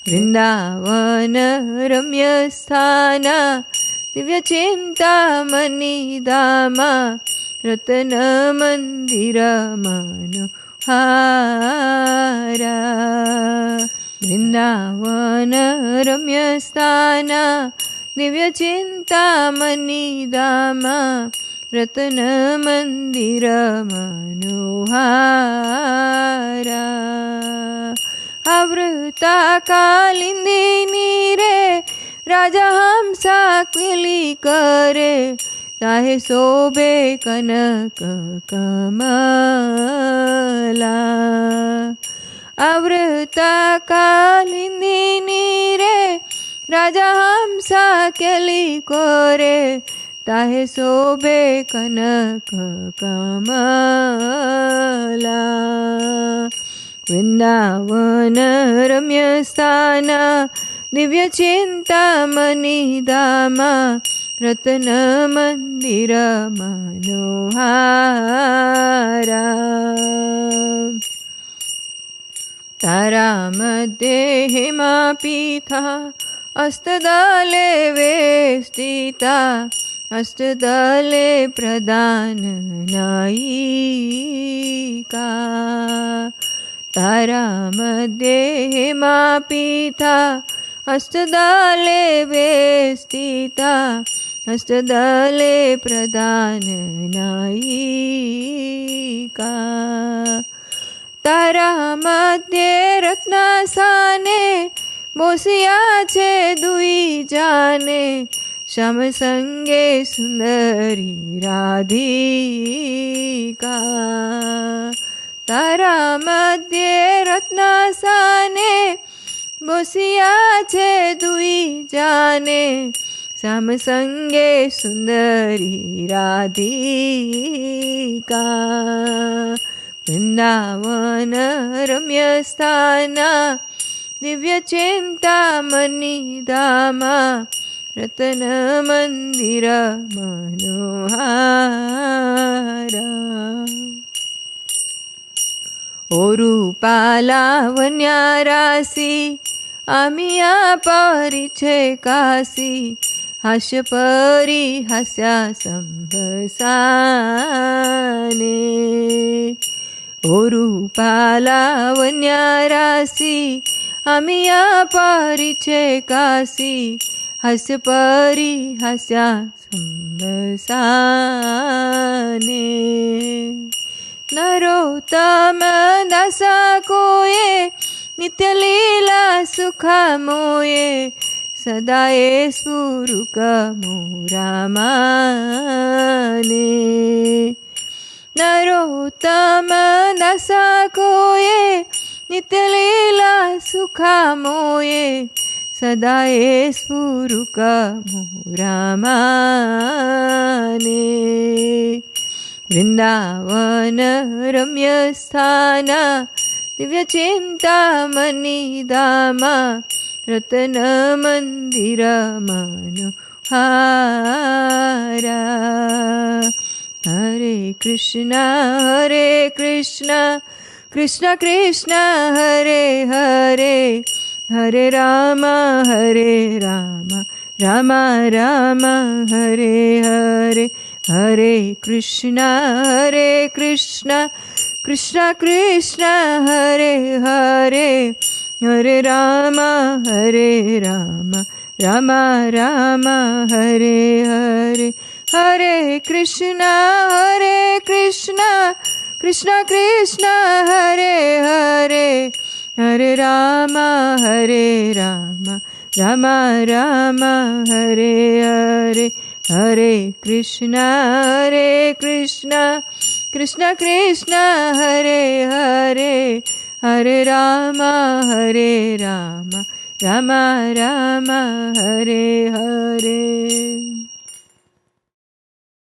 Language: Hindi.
वृंदावन रम्य स्थान दिव्य चिंतामणि धामा रत्न मंदिर मनोहारा वृंदावन रम्य स्थान दिव्य चिंतामणि धामा रत्न मंदिर मनोहारा आवृता कालिंदी रे राजा हंसा क्विली करे ताहे शोभे कनक कमला आवृता कालिंदी रे राजा हंसा क्विली करे ताहे शोभे कनक कमला वृंदावन रम्य स्थान दिव्य चिंतामणि धामा रत्न मंदिर मनोहारा तारा मध्ये हेमापीठा अस्तदले वेष्टिता अष्टदले प्रदान नायिका तारा मध्ये हेमापीठा अष्टदले वेष्टिता अष्टदले प्रदान नायिका तारा मध्ये रत्नासाने बोसिया छे दुई जाने श्याम संगे सुंदरी राधिका तारा मध्ये रत्नासाने बोसिया छे दुई जाने श्याम संगे सुंदरी राधिका वृंदावन रम्य स्थान दिव्य चिंतामणि धामा रत्न मंदिर मनोहारा ओरूपा वन्यारासी आमिया परिछे काशी हास्य परी हास्या संभसाने ओरूपा वन्यारासी आमिया परिछे काशी हास्य परी हास्या संभसाने नरोत्तम दासा कोये नित्य लीला सुखा मोये सदाए स्फुरुक मोरामाने नरोत्तम दासा कोये नित्य लीला सुखा मोये सदाए स्फुरुक मोरामाने वृंदावन रम्य स्थान दिव्य चिंतामणि धामा रत्न मंदिर मनोहारा हरे कृष्ण कृष्ण कृष्ण हरे हरे हरे राम राम राम हरे हरे हरे कृष्ण कृष्ण कृष्ण हरे हरे हरे राम राम राम हरे हरे हरे कृष्ण कृष्ण कृष्ण हरे हरे हरे राम राम हरे हरे हरे कृष्ण कृष्ण कृष्ण हरे हरे हरे राम राम राम हरे हरे।